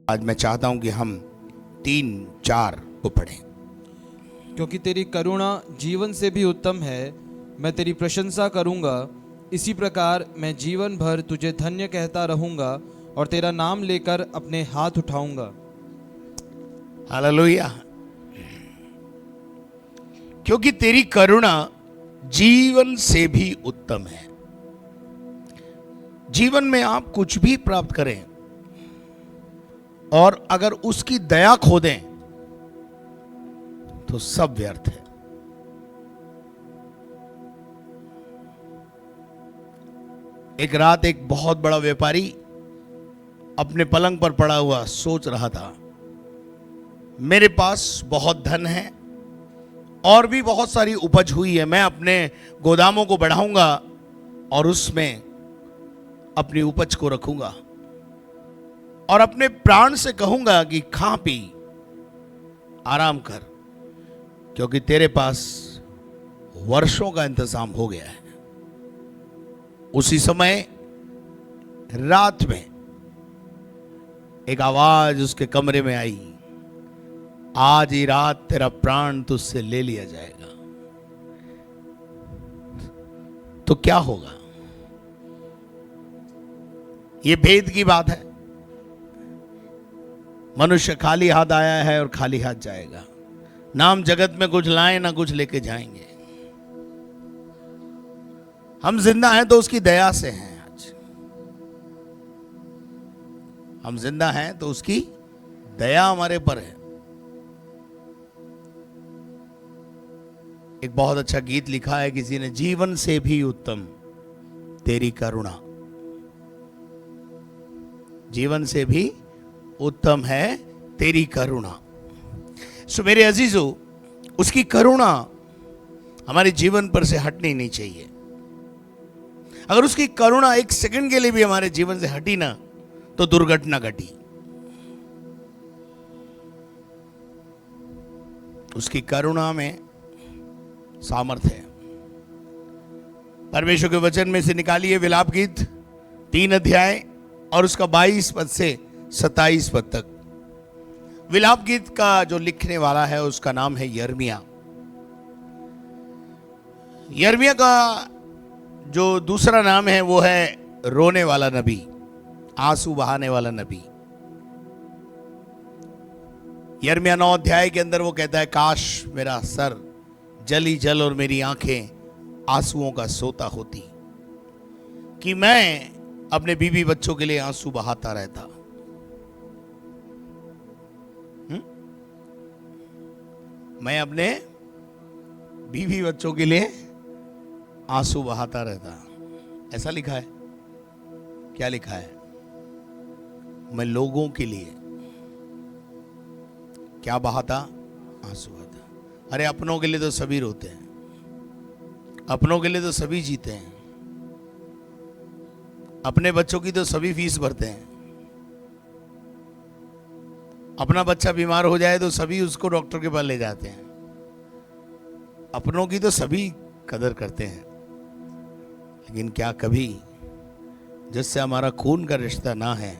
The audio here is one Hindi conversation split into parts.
आज मैं चाहता हूं कि हम 3-4 को पढ़ें। क्योंकि तेरी करुणा जीवन से भी उत्तम है, मैं तेरी प्रशंसा करूंगा। इसी प्रकार मैं जीवन भर तुझे धन्य कहता रहूंगा और तेरा नाम लेकर अपने हाथ उठाऊंगा। हालेलुया। क्योंकि तेरी करुणा जीवन से भी उत्तम है। जीवन में आप कुछ भी प्राप्त करें और अगर उसकी दया खो दें तो सब व्यर्थ है। एक रात एक बहुत बड़ा व्यापारी अपने पलंग पर पड़ा हुआ सोच रहा था, मेरे पास बहुत धन है और भी बहुत सारी उपज हुई है, मैं अपने गोदामों को बढ़ाऊंगा और उसमें अपनी उपज को रखूंगा और अपने प्राण से कहूंगा कि खा पी आराम कर, क्योंकि तेरे पास वर्षों का इंतजाम हो गया है। उसी समय रात में एक आवाज उसके कमरे में आई, आज ही रात तेरा प्राण तुझसे ले लिया जाएगा। तो क्या होगा? यह भेद की बात है। मनुष्य खाली हाथ आया है और खाली हाथ जाएगा। नाम जगत में कुछ लाए ना कुछ लेके जाएंगे। हम जिंदा हैं तो उसकी दया से हैं। आज हम जिंदा हैं तो उसकी दया हमारे पर है। एक बहुत अच्छा गीत लिखा है किसी ने, जीवन से भी उत्तम तेरी करुणा, जीवन से भी उत्तम है तेरी करुणा। सो मेरे अजीजों, उसकी करुणा हमारे जीवन पर से हटनी नहीं चाहिए। अगर उसकी करुणा एक सेकंड के लिए भी हमारे जीवन से हटी ना तो दुर्घटना घटी। उसकी करुणा में सामर्थ्य है। परमेश्वर के वचन में से निकालिए विलाप गीत 3 अध्याय और उसका 22 पद से 27 पद तक। विलाप गीत का जो लिखने वाला है उसका नाम है यिर्मयाह। यिर्मयाह का जो दूसरा नाम है वो है रोने वाला नबी, आंसू बहाने वाला नबी। यिर्मयाह 9 अध्याय के अंदर वो कहता है, काश मेरा सर जल ही जल और मेरी आंखें आंसुओं का सोता होती, कि मैं अपने बीवी बच्चों के लिए आंसू बहाता रहता। मैं अपने बीवी बच्चों के लिए आंसू बहाता रहता। ऐसा लिखा है। क्या लिखा है? मैं लोगों के लिए क्या बहाता? आंसू बहाता। अरे अपनों के लिए तो सभी रोते हैं, अपनों के लिए तो सभी जीते हैं, अपने बच्चों की तो सभी फीस भरते हैं। अपना बच्चा बीमार हो जाए तो सभी उसको डॉक्टर के पास ले जाते हैं। अपनों की तो सभी कदर करते हैं, लेकिन क्या कभी जिससे हमारा खून का रिश्ता ना है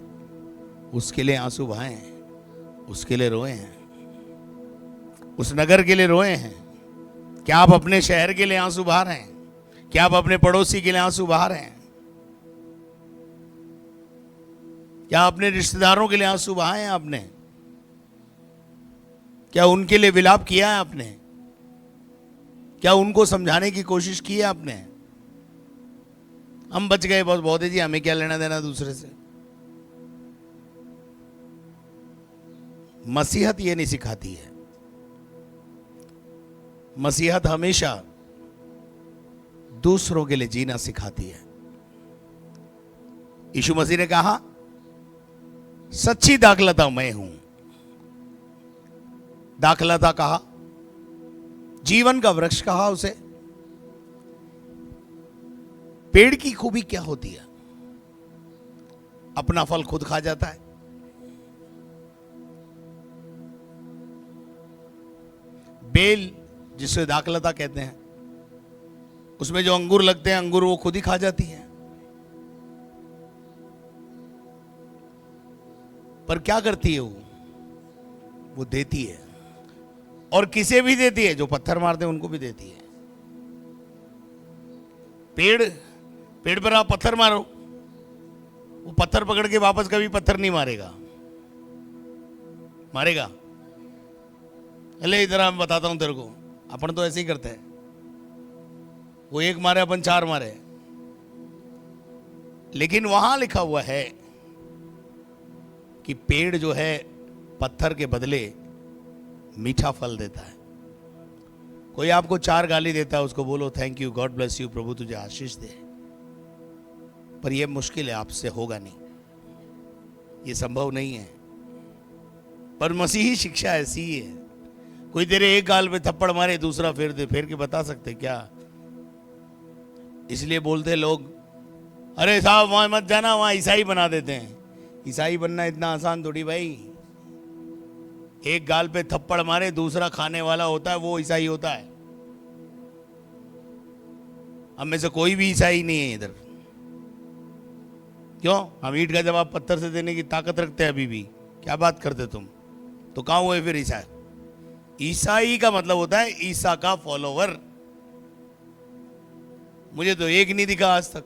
उसके लिए आंसू बहाए? उसके लिए रोए हैं? उस नगर के लिए रोए हैं? क्या आप अपने शहर के लिए आंसू बहा रहे हैं? क्या आप अपने पड़ोसी के लिए आंसू बहा रहे हैं? क्या अपने रिश्तेदारों के लिए आंसू बहाए हैं आपने? क्या उनके लिए विलाप किया है आपने? क्या उनको समझाने की कोशिश की है आपने? हम बच गए, बहुत है जी, हमें क्या लेना देना दूसरे से। मसीहत ये नहीं सिखाती है। मसीहत हमेशा दूसरों के लिए जीना सिखाती है। यीशु मसीह ने कहा, सच्ची दाखलता मैं हूं। दाखलता कहा, जीवन का वृक्ष कहा उसे। पेड़ की खूबी क्या होती है? अपना फल खुद खा जाता है। बेल जिसे दाखलता कहते हैं, उसमें जो अंगूर लगते हैं, अंगूर वो खुद ही खा जाती है। पर क्या करती है वो देती है, और किसे भी देती है, जो पत्थर मारते हैं उनको भी देती है। पेड़ पर आप पत्थर मारो, वो पत्थर पकड़ के वापस कभी पत्थर नहीं मारेगा। मारेगा? अरे इधर मैं बताता हूं तेरे को, अपन तो ऐसे ही करते हैं, वो एक मारे अपन 4 मारे। लेकिन वहां लिखा हुआ है कि पेड़ जो है पत्थर के बदले मीठा फल देता है। कोई आपको 4 गाली देता है, उसको बोलो thank you, God bless you, प्रभु तुझे आशीष दे। पर यह मुश्किल है, आपसे होगा नहीं, ये संभव नहीं है। पर मसीही शिक्षा ऐसी ही है। कोई तेरे एक गाल पे थप्पड़ मारे, दूसरा फेर दे, फेर के बता सकते क्या? इसलिए बोलते लोग, अरे साहब वहां मत जाना, वहां ईसाई बना देते हैं। ईसाई बनना इतना आसान थोड़ी भाई। एक गाल पे थप्पड़ मारे, दूसरा खाने वाला होता है, वो ईसाई होता है। हम में से कोई भी ईसाई नहीं है इधर। क्यों? हम ईंट का जवाब पत्थर से देने की ताकत रखते हैं अभी भी। क्या बात करते तुम? तो कहां हुए फिर ईसाई? ईसाई का मतलब होता है ईसा का फॉलोवर। मुझे तो एक नहीं दिखा आज तक।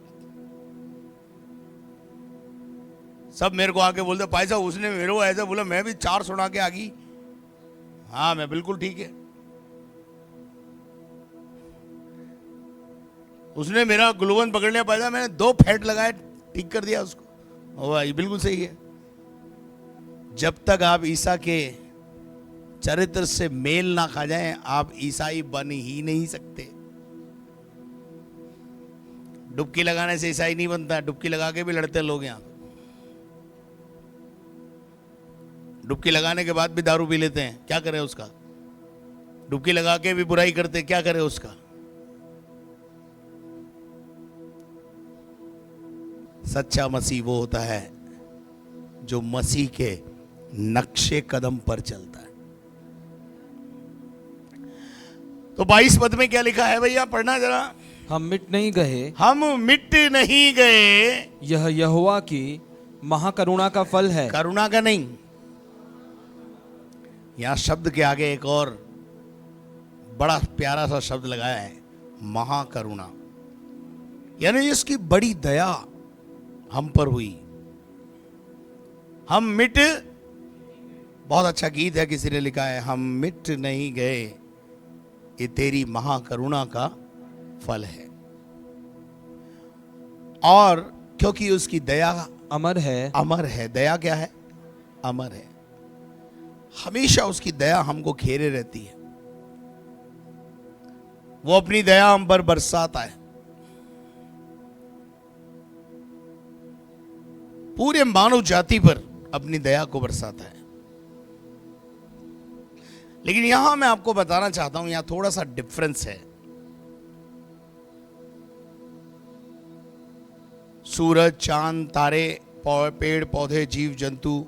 सब मेरे को आके बोलते, भाई साहब उसने मेरे को ऐसा बोला, मैं भी 4 सुना के आ गई। हाँ मैं बिल्कुल ठीक है। उसने मेरा ग्लूवन पकड़ लिया, पैसा मैंने 2 फैट लगाए, ठीक कर दिया उसको। ओ भाई बिल्कुल सही है। जब तक आप ईसा के चरित्र से मेल ना खा जाएं, आप ईसाई बन ही नहीं सकते। डुबकी लगाने से ईसाई नहीं बनता। डुबकी लगा के भी लड़ते लोग यहां। डुबकी लगाने के बाद भी दारू पी लेते हैं, क्या करें उसका? डुबकी लगा के भी बुराई करते, क्या करें उसका? सच्चा मसीह वो होता है जो मसीह के नक्शे कदम पर चलता है। तो 22 पद में क्या लिखा है भैया, पढ़ना जरा। हम मिट नहीं गए, हम मिट नहीं गए, यह यहोवा की महाकरुणा का फल है। करुणा का नहीं, यहां शब्द के आगे एक और बड़ा प्यारा सा शब्द लगाया है, महाकरुणा। यानी इसकी बड़ी दया हम पर हुई। हम मिट, बहुत अच्छा गीत है, किसी ने लिखा है, हम मिट नहीं गए, ये तेरी महाकरुणा का फल है। और क्योंकि उसकी दया अमर है। अमर है। दया क्या है? अमर है। हमेशा उसकी दया हमको घेरे रहती है। वो अपनी दया हम पर बरसाता है। पूरे मानव जाति पर अपनी दया को बरसाता है। लेकिन यहां मैं आपको बताना चाहता हूं, यहां थोड़ा सा डिफरेंस है। सूरज, चांद, तारे, पेड़ पौधे, जीव जंतु,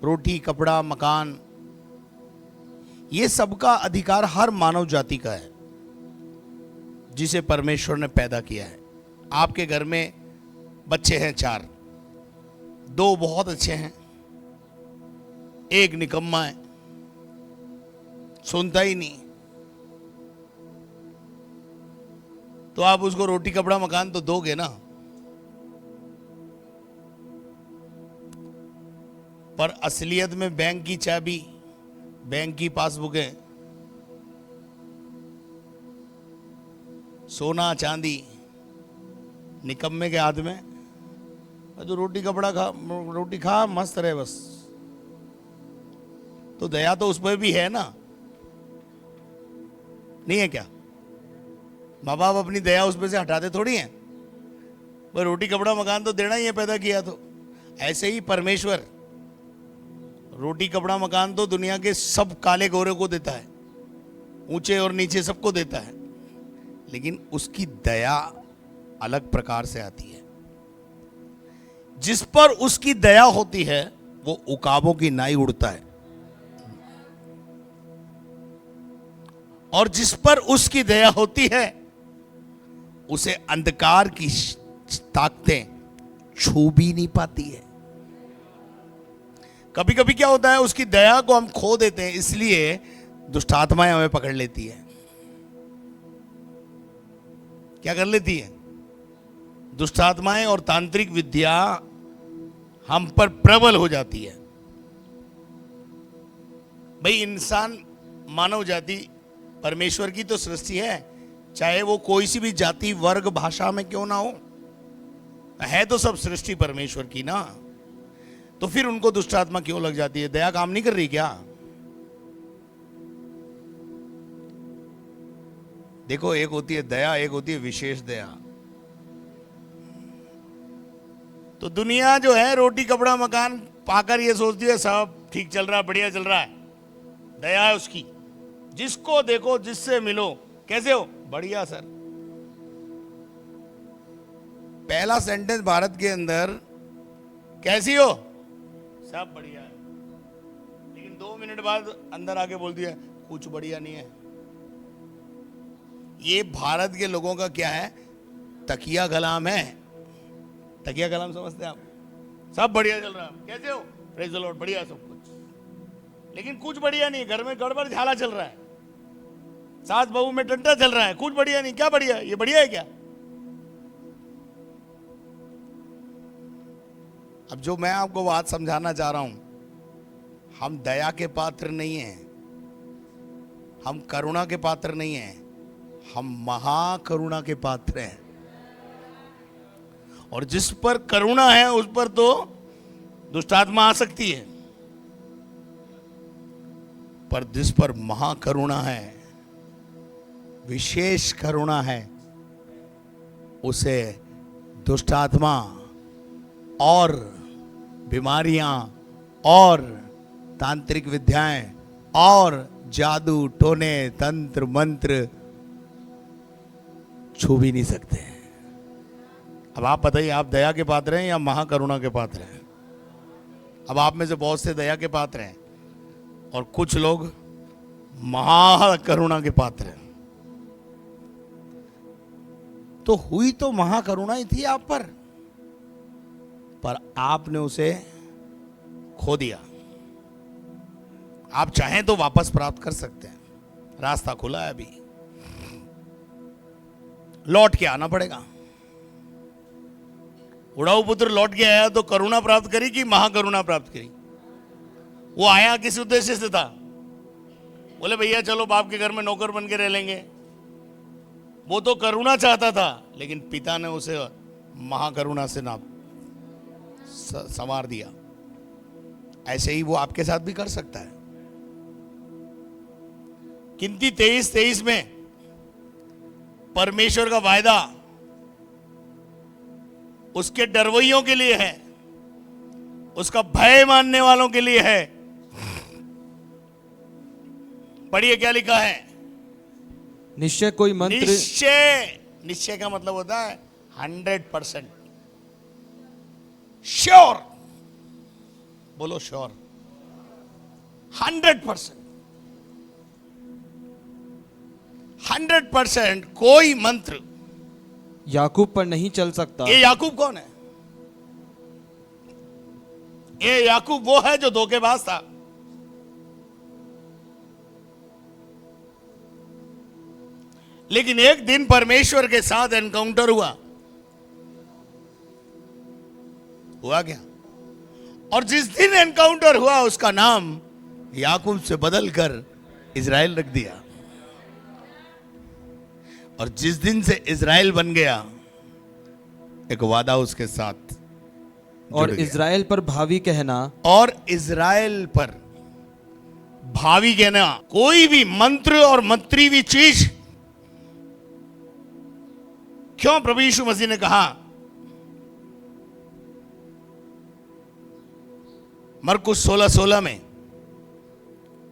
रोटी, कपड़ा, मकान, ये सबका अधिकार हर मानव जाति का है जिसे परमेश्वर ने पैदा किया है। आपके घर में बच्चे हैं 4, 2 बहुत अच्छे हैं, 1 निकम्मा है, सुनता ही नहीं। तो आप उसको रोटी, कपड़ा, मकान तो दोगे ना। पर असलियत में बैंक की चाबी, बैंक की पासबुकें, सोना चांदी निकम्मे के हाथ में। तो रोटी कपड़ा खा, रोटी खा, मस्त रहे बस। तो दया तो उस पर भी है ना, नहीं है क्या? माँ बाप अपनी दया उस पर से हटाते थोड़ी हैं। पर रोटी कपड़ा मकान तो देना ही है, पैदा किया तो। ऐसे ही परमेश्वर रोटी कपड़ा मकान तो दुनिया के सब काले गोरे को देता है, ऊंचे और नीचे सबको देता है। लेकिन उसकी दया अलग प्रकार से आती है। जिस पर उसकी दया होती है वो उकाबों की नाई उड़ता है, और जिस पर उसकी दया होती है उसे अंधकार की ताकतें छू भी नहीं पाती है। कभी कभी क्या होता है, उसकी दया को हम खो देते हैं, इसलिए दुष्ट आत्माएं हमें पकड़ लेती है। क्या कर लेती है? दुष्ट आत्माएं और तांत्रिक विद्या हम पर प्रबल हो जाती है। भाई इंसान, मानव जाति परमेश्वर की तो सृष्टि है, चाहे वो कोई सी भी जाति वर्ग भाषा में क्यों ना हो, है तो सब सृष्टि परमेश्वर की ना। तो फिर उनको दुष्ट आत्मा क्यों लग जाती है? दया काम नहीं कर रही क्या? देखो, एक होती है दया, एक होती है विशेष दया। तो दुनिया जो है रोटी कपड़ा मकान पाकर ये सोचती है सब ठीक चल रहा है, बढ़िया चल रहा है, दया है उसकी। जिसको देखो, जिससे मिलो, कैसे हो? बढ़िया सर। पहला सेंटेंस भारत के अंदर, कैसी हो? सब बढ़िया है। लेकिन 2 मिनट बाद अंदर आके बोल दिया कुछ बढ़िया नहीं है। ये भारत के लोगों का क्या है? तकिया कलाम है। तकिया कलाम समझते हैं आप? सब बढ़िया चल रहा है, कैसे हो? प्रेज द लॉर्ड, बढ़िया सब कुछ। लेकिन कुछ बढ़िया नहीं, घर में गड़बड़ झाला चल रहा है, सास बहू में टंटा चल रहा है, कुछ बढ़िया नहीं। क्या बढ़िया? ये बढ़िया है क्या? अब जो मैं आपको बात समझाना चाह रहा हूं, हम दया के पात्र नहीं हैं, हम करुणा के पात्र नहीं हैं, हम महाकरुणा के पात्र हैं। और जिस पर करुणा है उस पर तो दुष्ट आत्मा आ सकती है, पर जिस पर महाकरुणा है, विशेष करुणा है, उसे दुष्ट आत्मा और बीमारियां और तांत्रिक विद्याएं और जादू टोने तंत्र मंत्र छू भी नहीं सकते। अब आप बताइए, आप दया के पात्र हैं या महाकरुणा के पात्र हैं? अब आप में से बहुत से दया के पात्र हैं और कुछ लोग महाकरुणा के पात्र हैं। तो हुई तो महाकरुणा ही थी आप पर आपने उसे खो दिया। आप चाहें तो वापस प्राप्त कर सकते हैं, रास्ता खुला है, अभी लौट के आना पड़ेगा। उड़ाऊ पुत्र लौट के आया तो करुणा प्राप्त करी कि महाकरुणा प्राप्त करी? वो आया किस उद्देश्य से था? बोले भैया चलो बाप के घर में नौकर बन के रह लेंगे। वो तो करुणा चाहता था, लेकिन पिता ने उसे महाकरुणा से ना संवार दिया। ऐसे ही वो आपके साथ भी कर सकता है। गिनती 23:23 में परमेश्वर का वायदा उसके डरवइयों के लिए है, उसका भय मानने वालों के लिए है। पढ़िए क्या लिखा है? निश्चय कोई मंत्र, निश्चय का मतलब होता है 100%, श्योर। बोलो श्योर। 100% कोई मंत्र याकूब पर नहीं चल सकता। ये याकूब कौन है? ये याकूब वो है जो धोखेबाज था। लेकिन एक दिन परमेश्वर के साथ एनकाउंटर हुआ क्या? और जिस दिन एनकाउंटर हुआ उसका नाम याकूब से बदलकर इजराइल रख दिया। और जिस दिन से इजराइल बन गया, एक वादा उसके साथ और इजराइल पर भावी कहना, और इजराइल पर भावी कहना, कोई भी मंत्र और मंत्री हुई चीज, क्यों प्रभु यीशु मसीह ने कहा मरकुस 16:16 में,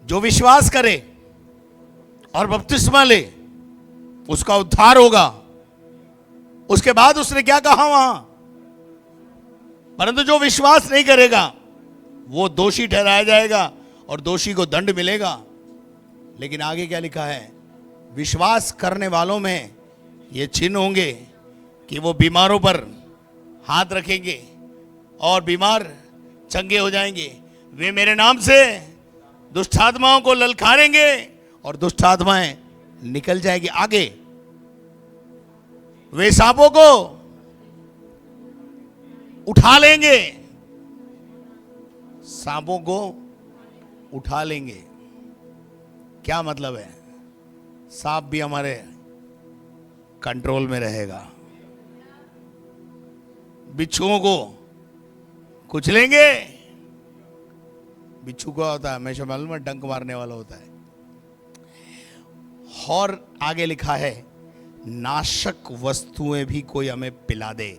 जो विश्वास करे और बपतिस्मा ले उसका उद्धार होगा। उसके बाद उसने क्या कहा वहां? परंतु जो विश्वास नहीं करेगा वो दोषी ठहराया जाएगा और दोषी को दंड मिलेगा। लेकिन आगे क्या लिखा है? विश्वास करने वालों में ये चिन्ह होंगे कि वो बीमारों पर हाथ रखेंगे और बीमार चंगे हो जाएंगे, वे मेरे नाम से दुष्ट आत्माओं को ललकारेंगे और दुष्ट आत्माएं निकल जाएगी आगे। वे सांपों को उठा लेंगे, सांपों को उठा लेंगे। क्या मतलब है? सांप भी हमारे कंट्रोल में रहेगा। बिच्छुओं को कुचलेंगे। बिच्छू क्या होता है? हमेशा मालूम है, डंक मारने वाला होता है। और आगे लिखा है, नाशक वस्तुएं भी कोई हमें पिला दे।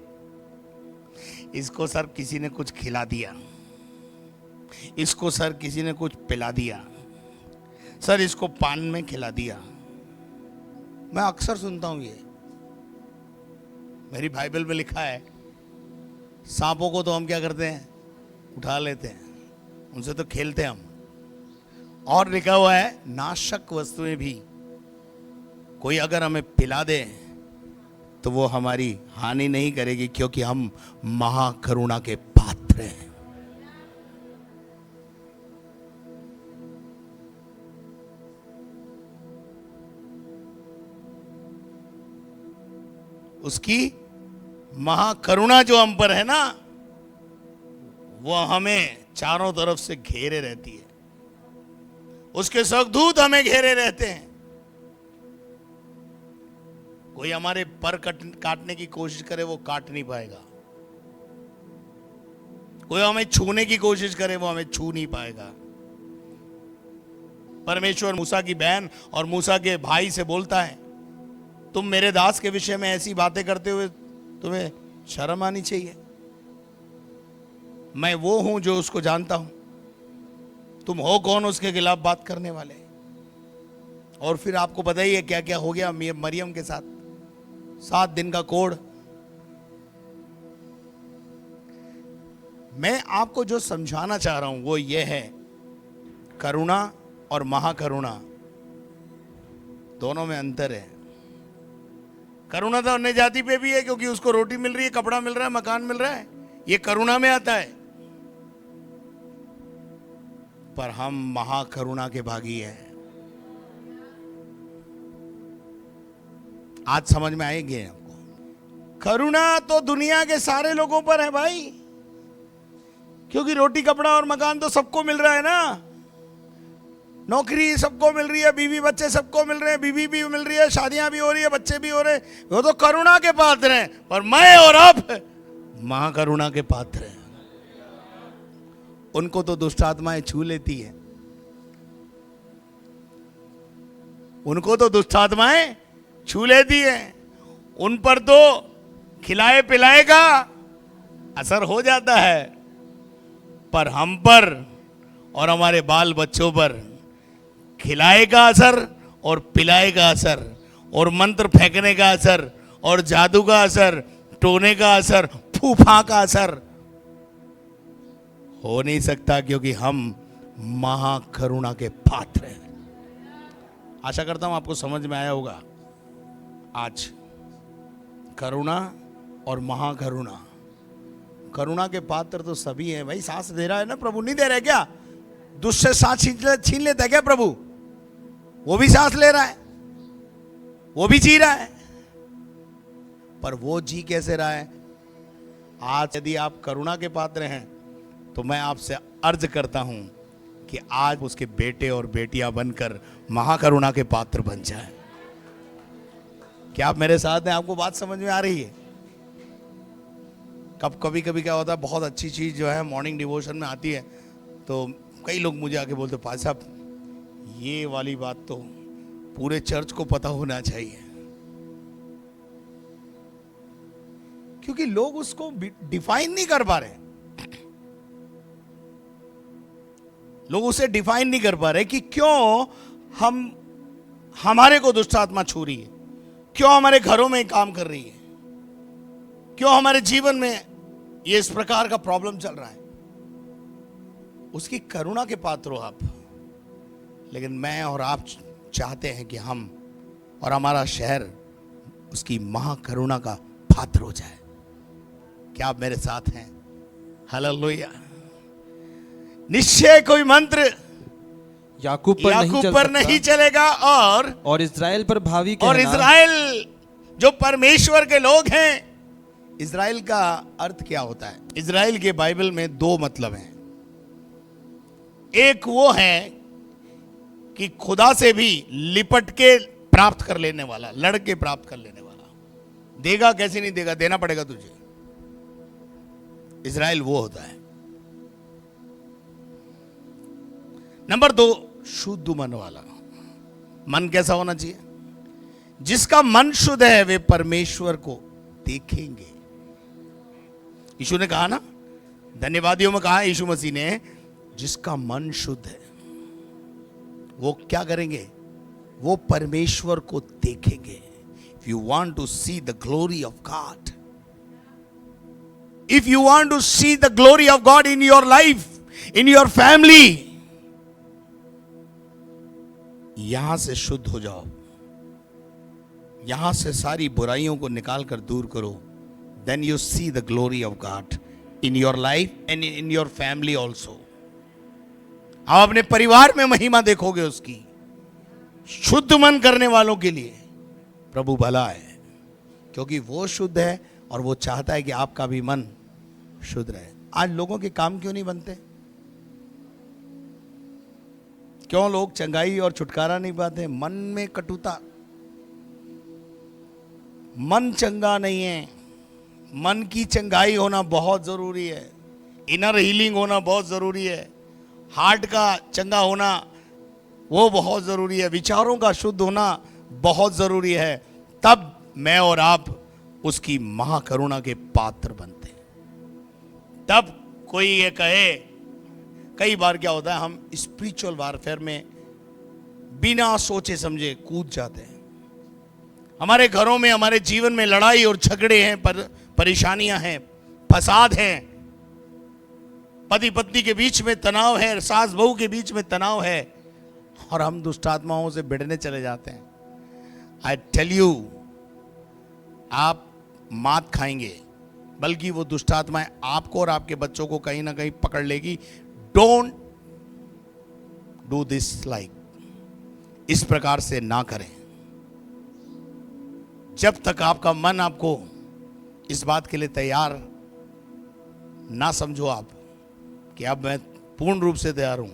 इसको सर किसी ने कुछ खिला दिया, इसको सर किसी ने कुछ पिला दिया, सर इसको पान में खिला दिया। मैं अक्सर सुनता हूं ये, मेरी बाइबल में लिखा है, सांपों को तो हम क्या करते हैं? उठा लेते हैं, उनसे तो खेलते हैं हम। और लिखा हुआ है, नाशक वस्तुएं भी कोई अगर हमें पिला दे तो वो हमारी हानि नहीं करेगी, क्योंकि हम महाकरुणा के पात्र हैं। उसकी महाकरुणा जो हम पर है ना, वो हमें चारों तरफ से घेरे रहती है। उसके सख्दूत हमें घेरे रहते हैं। कोई हमारे पर काटने की कोशिश करे, वो काट नहीं पाएगा। कोई हमें छूने की कोशिश करे, वो हमें छू नहीं पाएगा। परमेश्वर मूसा की बहन और मूसा के भाई से बोलता है, तुम मेरे दास के विषय में ऐसी बातें करते हुए तुम्हें शर्म आनी चाहिए। मैं वो हूं जो उसको जानता हूं, तुम हो कौन उसके खिलाफ बात करने वाले? और फिर आपको पता ही है क्या क्या हो गया मरियम के साथ। 7 दिन का कोढ़। मैं आपको जो समझाना चाह रहा हूं वो ये है, करुणा और महाकरुणा दोनों में अंतर है। करुणा तो अन्य जाति पे भी है, क्योंकि उसको रोटी मिल रही है, कपड़ा मिल रहा है, मकान मिल रहा है, ये करुणा में आता है। पर हम महाकरुणा के भागी हैं। आज समझ में आएंगे आपको। करुणा तो दुनिया के सारे लोगों पर है भाई, क्योंकि रोटी कपड़ा और मकान तो सबको मिल रहा है ना। नौकरी सबको मिल रही है, बीवी बच्चे सबको मिल रहे हैं, बीवी भी मिल रही है, शादियां भी हो रही है, बच्चे भी हो रहे हैं। वो तो करुणा के पात्र हैं। पर मैं और आप महाकरुणा के पात्र हैं। उनको तो दुष्ट आत्माएं छू लेती है, उनको तो दुष्ट आत्माएं छू लेती है। उन पर तो खिलाए पिलाए का असर हो जाता है, पर हम पर और हमारे बाल बच्चों पर खिलाए का असर और पिलाए का असर और मंत्र फेंकने का असर और जादू का असर, टोने का असर, फूफा का असर हो नहीं सकता, क्योंकि हम महाकरुणा के पात्र हैं। आशा करता हूं आपको समझ में आया होगा। आज करुणा और महाकरुणा, करुणा के पात्र तो सभी हैं भाई। सांस दे रहा है ना प्रभु, नहीं दे रहे क्या? दुष्ट से सांस छीन लेता है क्या प्रभु? वो भी सांस ले रहा है, वो भी जी रहा है। पर वो जी कैसे रहा है? आज यदि आप करुणा के पात्र हैं तो मैं आपसे अर्ज करता हूं कि आज उसके बेटे और बेटियां बनकर महाकरुणा के पात्र बन जाए। क्या आप मेरे साथ हैं? आपको बात समझ में आ रही है? कभी कभी क्या होता है, बहुत अच्छी चीज जो है मॉर्निंग डिवोशन में आती है तो कई लोग मुझे आके बोलते, भाई साहब ये वाली बात तो पूरे चर्च को पता होना चाहिए, क्योंकि लोग उसको डिफाइन नहीं कर पा रहे। लोग उसे डिफाइन नहीं कर पा रहे कि क्यों हमारे को दुष्ट आत्मा छू रही है, क्यों हमारे घरों में काम कर रही है, क्यों हमारे जीवन में ये इस प्रकार का प्रॉब्लम चल रहा है। उसकी करुणा के पात्र हो आप, लेकिन मैं और आप चाहते हैं कि हम और हमारा शहर उसकी महाकरुणा का पात्र हो जाए। क्या आप मेरे साथ हैं? हालेलुया। निश्चय कोई मंत्र याकूब पर नहीं याकूब चल पर सकता नहीं चलेगा, और इज़राइल पर भावी और कहना। इज़राइल जो परमेश्वर के लोग हैं, इज़राइल का अर्थ क्या होता है? इज़राइल के बाइबल में दो मतलब हैं। एक वो है कि खुदा से भी लिपट के प्राप्त कर लेने वाला, लड़ के प्राप्त कर लेने वाला। देगा कैसे नहीं देगा, देना पड़ेगा तुझे। इज़राइल वो होता है। नंबर दो, शुद्ध मन वाला। मन कैसा होना चाहिए? जिसका मन शुद्ध है वे परमेश्वर को देखेंगे। यीशु ने कहा ना, धन्यवादियों में कहा यीशु मसीह ने, जिसका मन शुद्ध है वो क्या करेंगे? वो परमेश्वर को देखेंगे। If you want to see the glory of God, if you want to see the glory of God in your life, in your family, यहां से शुद्ध हो जाओ, यहां से सारी बुराइयों को निकाल कर दूर करो। Then you see the glory of God in your life and in your family also. आप अपने परिवार में महिमा देखोगे उसकी। शुद्ध मन करने वालों के लिए प्रभु भला है, क्योंकि वो शुद्ध है और वो चाहता है कि आपका भी मन शुद्ध रहे। आज लोगों के काम क्यों नहीं बनते? क्यों लोग चंगाई और छुटकारा नहीं पाते? मन में कटुता, मन चंगा नहीं है। मन की चंगाई होना बहुत जरूरी है। इनर हीलिंग होना बहुत जरूरी है। हार्ट का चंगा होना वो बहुत जरूरी है। विचारों का शुद्ध होना बहुत जरूरी है। तब मैं और आप उसकी महाकरुणा के पात्र बनते हैं। तब कोई ये कहे, कई बार क्या होता है, हम स्पिरिचुअल वारफेयर में बिना सोचे समझे कूद जाते हैं। हमारे घरों में, हमारे जीवन में लड़ाई और झगड़े हैं, परेशानियां हैं, फसाद हैं, पति पत्नी के बीच में तनाव है, सास बहू के बीच में तनाव है, और हम दुष्ट आत्माओं से भिड़ने चले जाते हैं। आई टेल यू, आप मात खाएंगे, बल्कि वो दुष्ट आत्माएं आपको और आपके बच्चों को कहीं ना कहीं पकड़ लेगी। डोंट डू दिस लाइक, इस प्रकार से ना करें। जब तक आपका मन आपको इस बात के लिए तैयार ना समझो आप कि अब मैं पूर्ण रूप से तैयार हूं।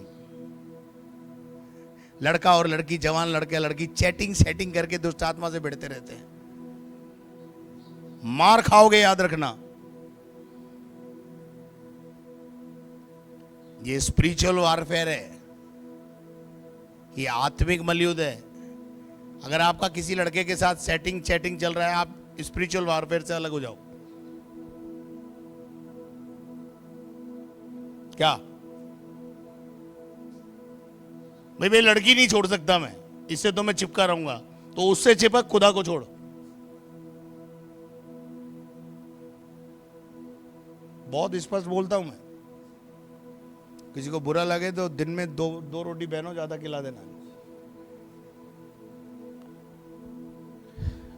लड़का और लड़की, जवान लड़के लड़की चैटिंग सेटिंग करके दुष्ट आत्मा से भिड़ते रहते हैं। मार खाओगे, याद रखना। ये स्पिरिचुअल वारफेयर है, ये आत्मिक मलयुद्ध है। अगर आपका किसी लड़के के साथ सेटिंग चैटिंग चल रहा है, आप स्पिरिचुअल वारफेयर से अलग हो जाओ। क्या भाई लड़की नहीं छोड़ सकता मैं, इससे तो मैं चिपका रहूंगा, तो उससे चिपक, खुदा को छोड़। बहुत स्पष्ट बोलता हूं मैं। किसी को बुरा लगे तो दिन में दो रोटी बहनों ज्यादा खिला देना।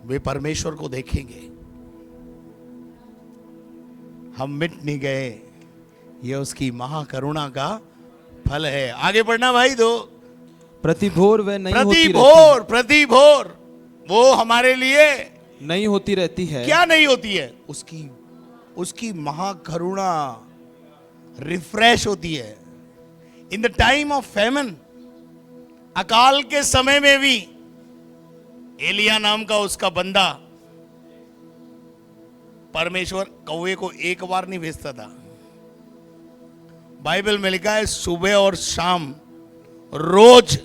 वे परमेश्वर को देखेंगे। हम मिट नहीं गए, यह उसकी महाकरुणा का फल है। आगे बढ़ना भाई। दो, प्रतिभोर वह नहीं होती प्रतिभोर, प्रतिभोर वो हमारे लिए नहीं होती रहती है। क्या नहीं होती है? उसकी महाकरुणा रिफ्रेश होती है। In the time of famine, अकाल के समय में भी एलिया नाम का उसका बंदा, परमेश्वर कौवे को एक बार नहीं भेजता था। बाइबल में लिखा है सुबह और शाम, रोज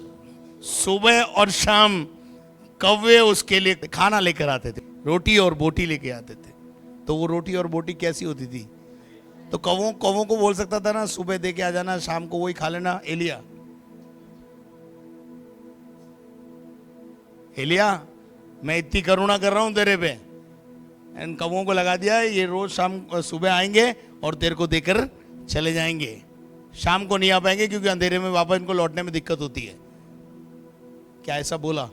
सुबह और शाम कौवे उसके लिए खाना लेकर आते थे, रोटी और बोटी लेके आते थे। तो वो रोटी और बोटी कैसी होती थी? तो कौवों को बोल सकता था ना, सुबह दे के आ जाना, शाम को वही खा लेना। एलिया मैं इतनी करुणा कर रहा हूं तेरे पे, इन कौवों को लगा दिया, ये रोज शाम सुबह आएंगे और तेरे को देकर चले जाएंगे। शाम को नहीं आ पाएंगे क्योंकि अंधेरे में वापस इनको लौटने में दिक्कत होती है। क्या ऐसा बोला?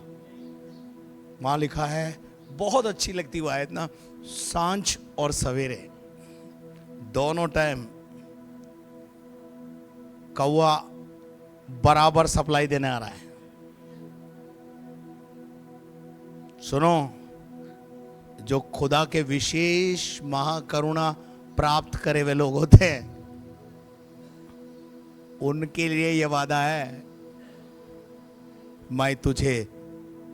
वहां लिखा है, बहुत अच्छी लगती वो आयत ना, सांझ और सवेरे दोनों टाइम कौवा बराबर सप्लाई देने आ रहा है। सुनो, जो खुदा के विशेष महाकरुणा प्राप्त करे हुए लोग होते हैं, उनके लिए यह वादा है, मैं तुझे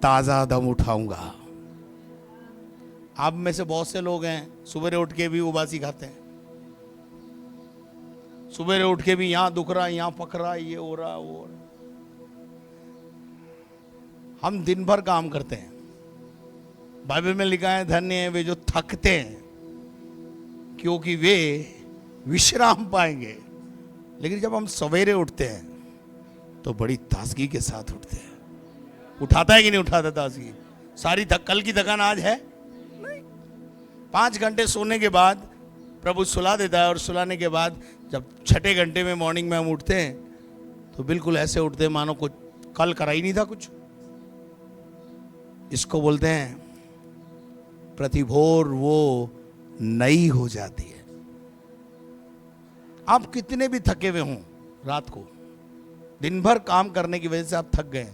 ताजा दम उठाऊंगा। आप में से बहुत से लोग हैं सुबह उठ के भी उबासी खाते हैं, सुबह उठ के भी यहां दुख रहा, यहां पक रहा, ये हो रहा, वो हो रहा। हम दिन भर काम करते हैं। बाइबल में लिखा है, धन्य है वे जो थकते हैं, क्योंकि वे विश्राम पाएंगे। लेकिन जब हम सवेरे उठते हैं तो बड़ी ताजगी के साथ उठते हैं। उठाता है कि नहीं उठाता ताजगी? सारी कल की थकान आज है नहीं। 5 घंटे सोने के बाद प्रभु सुला देता है, और सुलाने के बाद जब 6ठे घंटे में मॉर्निंग में हम उठते हैं तो बिल्कुल ऐसे उठते हैं मानो कुछ कल करा ही नहीं था कुछ। इसको बोलते हैं प्रतिभोर वो नई हो जाती है। आप कितने भी थके हुए हों, रात को दिन भर काम करने की वजह से आप थक गए,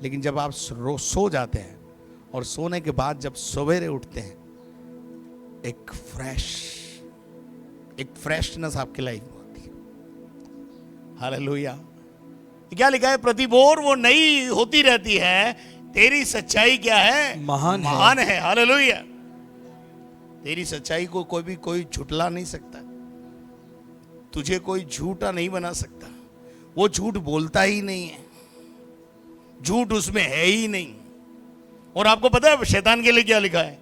लेकिन जब आप सो जाते हैं और सोने के बाद जब सवेरे उठते हैं, एक फ्रेशनेस आपकी लाइफ में होती है। हालेलुया। क्या लिखा है? प्रतिभोर वो नई होती रहती है, तेरी सच्चाई क्या है? महान है। हालेलुया। तेरी सच्चाई को कोई झुटला नहीं सकता, तुझे कोई झूठा नहीं बना सकता। वो झूठ बोलता ही नहीं है, झूठ उसमें है ही नहीं। और आपको पता है शैतान के लिए क्या लिखा है?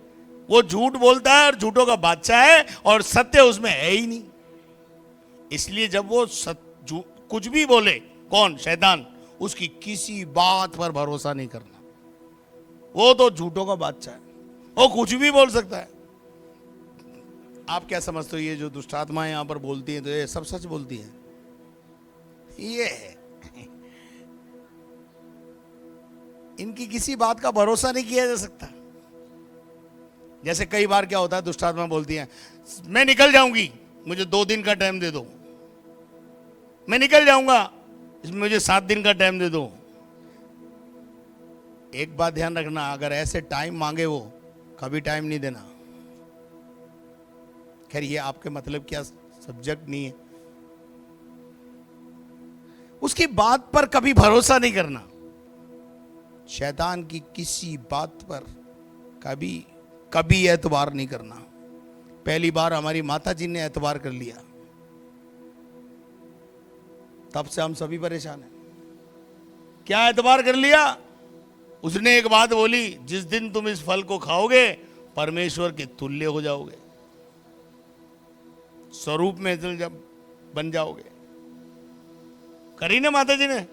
वो झूठ बोलता है और झूठों का बादशाह है, और सत्य उसमें है ही नहीं। इसलिए जब वो कुछ भी बोले, कौन? शैतान, उसकी किसी बात पर भरोसा नहीं करना। वो तो झूठों का बादशाह है, वो कुछ भी बोल सकता है। आप क्या समझते हो, ये जो दुष्ट आत्माएं यहां पर बोलती हैं तो ये सब सच बोलती हैं? ये है, इनकी किसी बात का भरोसा नहीं किया जा सकता। जैसे कई बार क्या होता है, दुष्ट आत्मा बोलती हैं, मैं निकल जाऊंगी, मुझे 2 दिन का टाइम दे दो। मैं निकल जाऊंगा, इसमें मुझे 7 दिन का टाइम दे दो। एक बात ध्यान रखना, अगर ऐसे टाइम मांगे वो, कभी टाइम नहीं देना। खैर ये आपके मतलब क्या सब्जेक्ट नहीं है। उसकी बात पर कभी भरोसा नहीं करना। शैतान की किसी बात पर कभी एतबार नहीं करना। पहली बार हमारी माता जी ने एतबार कर लिया, तब से हम सभी परेशान हैं। क्या एतबार कर लिया? उसने एक बात बोली, जिस दिन तुम इस फल को खाओगे परमेश्वर के तुल्य हो जाओगे, स्वरूप में जब बन जाओगे। करी ना माता जी ने?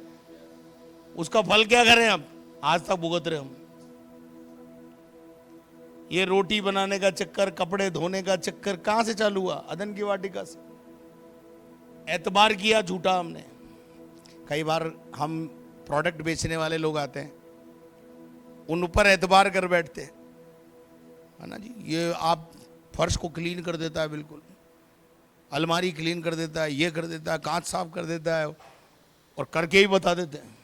उसका फल क्या करें अब? आज तक भुगत रहे हम। ये रोटी बनाने का चक्कर, कपड़े धोने का चक्कर कहां से चालू हुआ? अदन की वाटिका से। एतबार किया झूठा हमने। कई बार हम प्रोडक्ट बेचने वाले लोग आते हैं, उन ऊपर एतबार कर बैठते हैं, है ना जी। ये आप फर्श को क्लीन कर देता है, बिल्कुल अलमारी क्लीन कर देता है, ये कर देता है, कांच साफ कर देता है, और करके ही बता देते हैं।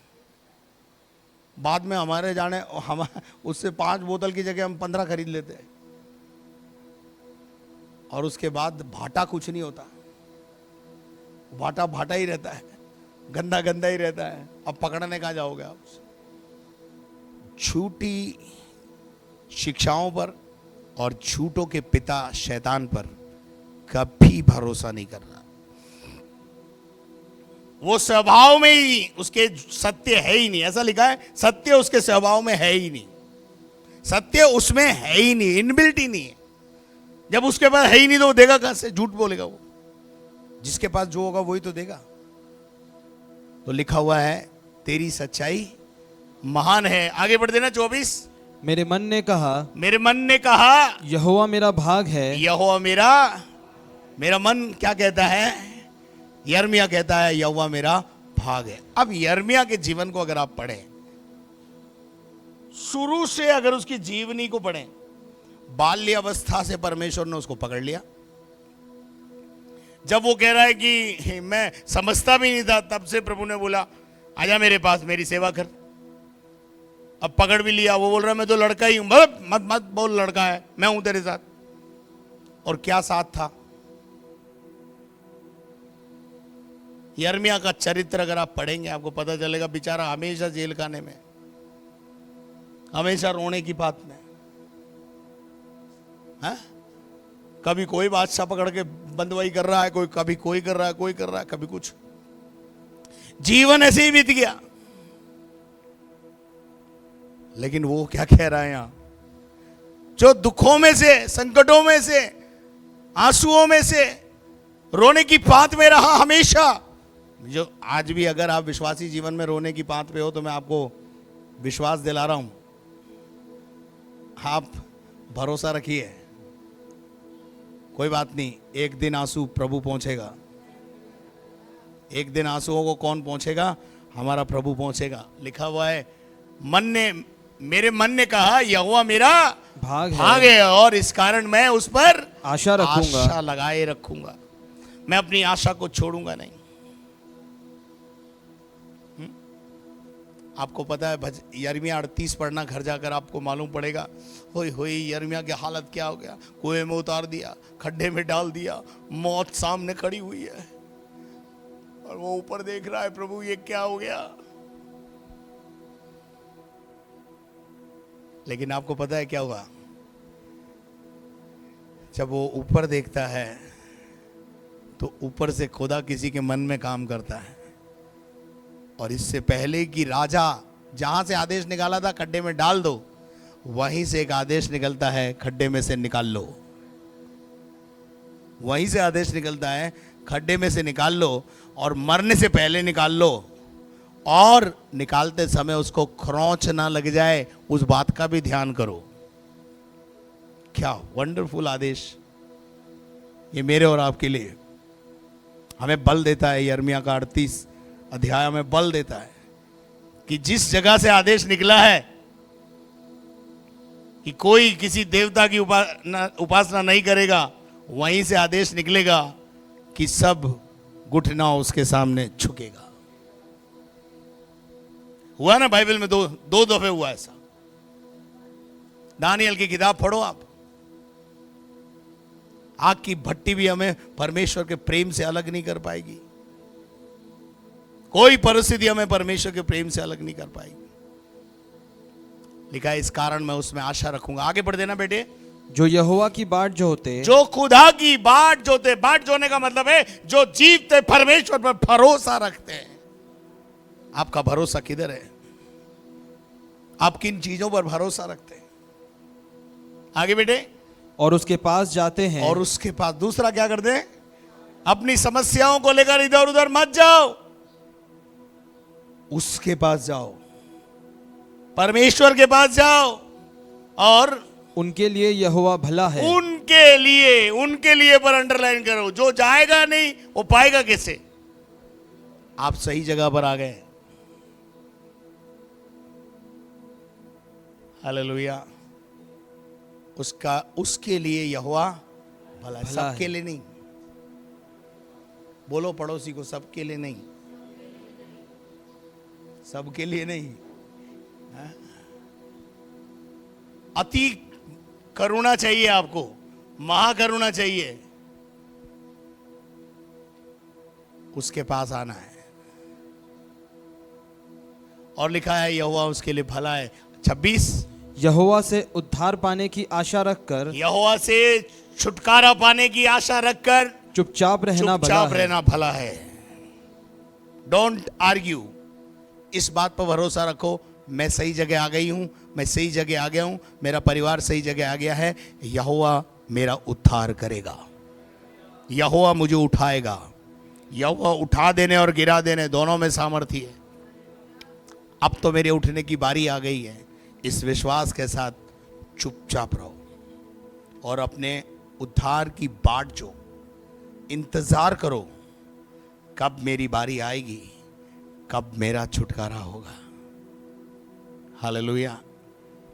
बाद में हमारे जाने हम उससे 5 बोतल की जगह हम 15 खरीद लेते हैं, और उसके बाद भाटा कुछ नहीं होता। भाटा ही रहता है, गंदा ही रहता है। अब पकड़ने कहाँ जाओगे आप? झूठी शिक्षाओं पर और झूठों के पिता शैतान पर कभी भरोसा नहीं करना। वो स्वभाव में ही उसके सत्य है ही नहीं। ऐसा लिखा है, सत्य उसके स्वभाव में है ही नहीं। सत्य उसमें है ही नहीं, इनबिल्ट ही नहीं है। जब उसके पास है ही नहीं तो वो देगा कहां से? झूठ बोलेगा वो। जिसके पास जो होगा वही तो देगा। तो लिखा हुआ है, तेरी सच्चाई महान है। आगे बढ़ देना। 24। मेरे मन ने कहा यहोवा मेरा भाग है। यहोवा मेरा मन क्या कहता है? यिर्मयाह कहता है यहोवा मेरा भाग है। अब यिर्मयाह के जीवन को अगर आप पढ़ें, शुरू से अगर उसकी जीवनी को पढ़ें, बाल्य अवस्था से परमेश्वर ने उसको पकड़ लिया, जब वो कह रहा है कि मैं समझता भी नहीं था, तब से प्रभु ने बोला आजा मेरे पास, मेरी सेवा कर। अब पकड़ भी लिया, वो बोल रहा है मैं तो लड़का ही हूं। मत मत मत बोल लड़का है, मैं हूं तेरे साथ। और क्या साथ था। यिर्मयाह का चरित्र अगर आप पढ़ेंगे आपको पता चलेगा, बेचारा हमेशा जेल खाने में, हमेशा रोने की बात में है? कभी कोई बादशाह पकड़ के बंदवाई कर रहा है, कोई कभी कोई कर रहा है, कोई कर रहा है, कभी कुछ। जीवन ऐसे ही बीत गया। लेकिन वो क्या कह रहा है यहां, जो दुखों में से, संकटों में से, आंसुओं में से, रोने की पात में रहा हमेशा। जो आज भी अगर आप विश्वासी जीवन में रोने की पात पे हो तो मैं आपको विश्वास दिला रहा हूं, आप भरोसा रखिए, कोई बात नहीं, एक दिन आंसू प्रभु पहुंचेगा। एक दिन आंसुओं को कौन पहुंचेगा? हमारा प्रभु पहुंचेगा। लिखा हुआ है, मेरे मन ने कहा यहोवा मेरा भाग है और इस कारण मैं उस पर आशा रखूंगा, आशा लगाए रखूंगा। मैं अपनी आशा को छोड़ूंगा नहीं। आपको पता है यिर्मयाह 38 पढ़ना, घर जाकर आपको मालूम पड़ेगा। होई होई यिर्मयाह की हालत क्या हो गया। कुएं में उतार दिया, खड्डे में डाल दिया, मौत सामने खड़ी हुई है और वो ऊपर देख रहा है, प्रभु ये क्या हो गया। लेकिन आपको पता है क्या हुआ? जब वो ऊपर देखता है तो ऊपर से खुदा किसी के मन में काम करता है। और इससे पहले कि राजा जहां से आदेश निकाला था खड्डे में डाल दो, वहीं से एक आदेश निकलता है, खड्डे में से निकाल लो। वहीं से आदेश निकलता है, खड्डे में से निकाल लो, और मरने से पहले निकाल लो, और निकालते समय उसको खरोंच ना लग जाए, उस बात का भी ध्यान करो। क्या वंडरफुल आदेश ये मेरे और आपके लिए हमें बल देता है। यिर्मयाह का 38 अध्याय में बल देता है कि जिस जगह से आदेश निकला है कि कोई किसी देवता की उपासना नहीं करेगा, वहीं से आदेश निकलेगा कि सब घुटना उसके सामने झुकेगा। हुआ ना बाइबल में, दो दफे हुआ ऐसा। दानियल की किताब पढ़ो आप। आग की भट्टी भी हमें परमेश्वर के प्रेम से अलग नहीं कर पाएगी। कोई परिस्थिति हमें परमेश्वर के प्रेम से अलग नहीं कर पाएगी। लिखा है, इस कारण मैं उसमें आशा रखूंगा। आगे बढ़ देना बेटे। जो यहोवा की बाट जोते, जो खुदा की बाट जोते। बाट जोने का मतलब है जो जीवते परमेश्वर पर भरोसा रखते हैं। आपका भरोसा किधर है? आप किन चीजों पर भरोसा रखते हैं? आगे बेटे। और उसके पास जाते हैं। और उसके पास, दूसरा क्या करते हैं? अपनी समस्याओं को लेकर इधर उधर मत जाओ, उसके पास जाओ, परमेश्वर के पास जाओ। और उनके लिए यहोवा भला है। उनके लिए पर अंडरलाइन करो। जो जाएगा नहीं वो पाएगा कैसे? आप सही जगह पर आ गए। हालेलुया। उसके लिए यहोवा भला है, सबके लिए नहीं। बोलो पड़ोसी को, सबके लिए नहीं, सबके लिए नहीं। अति करुणा चाहिए आपको, महाकरुणा चाहिए, उसके पास आना है। और लिखा है यहोवा उसके लिए भला है। 26, यहोवा से उद्धार पाने की आशा रखकर, यहोवा से छुटकारा पाने की आशा रखकर चुपचाप रहना भला है। Don't argue. इस बात पर भरोसा रखो, मैं सही जगह आ गई हूं, मैं सही जगह आ गया हूं, मेरा परिवार सही जगह आ गया है। यहोवा मेरा उद्धार करेगा, यहोवा मुझे उठाएगा। यहोवा उठा देने और गिरा देने दोनों में सामर्थ्य है। अब तो मेरे उठने की बारी आ गई है। इस विश्वास के साथ चुपचाप रहो और अपने उद्धार की बाट जो इंतजार करो, कब मेरी बारी आएगी, कब मेरा छुटकारा होगा। हालेलुया।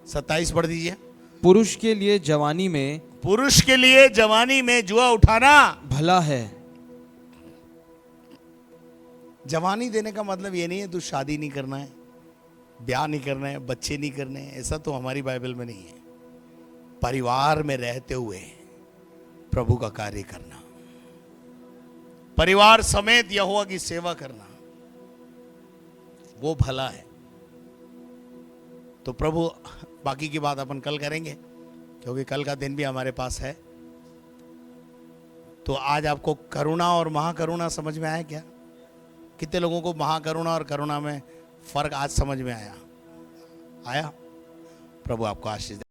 27 पढ़ दीजिए। पुरुष के लिए जवानी में जुआ उठाना भला है, जवानी देने का मतलब ये नहीं है तू शादी नहीं करना है, ब्याह नहीं करना है, बच्चे नहीं करने हैं, ऐसा तो हमारी बाइबल में नहीं है। परिवार में रहते हुए प्रभु का कार्य करना, परिवार समेत यहोवा की सेवा करना, वो भला है। तो प्रभु, बाकी की बात अपन कल करेंगे, क्योंकि कल का दिन भी हमारे पास है। तो आज आपको करुणा और महाकरुणा समझ में आया क्या? कितने लोगों को महाकरुणा और करुणा में फर्क आज समझ में आया? प्रभु आपको आशीष दे।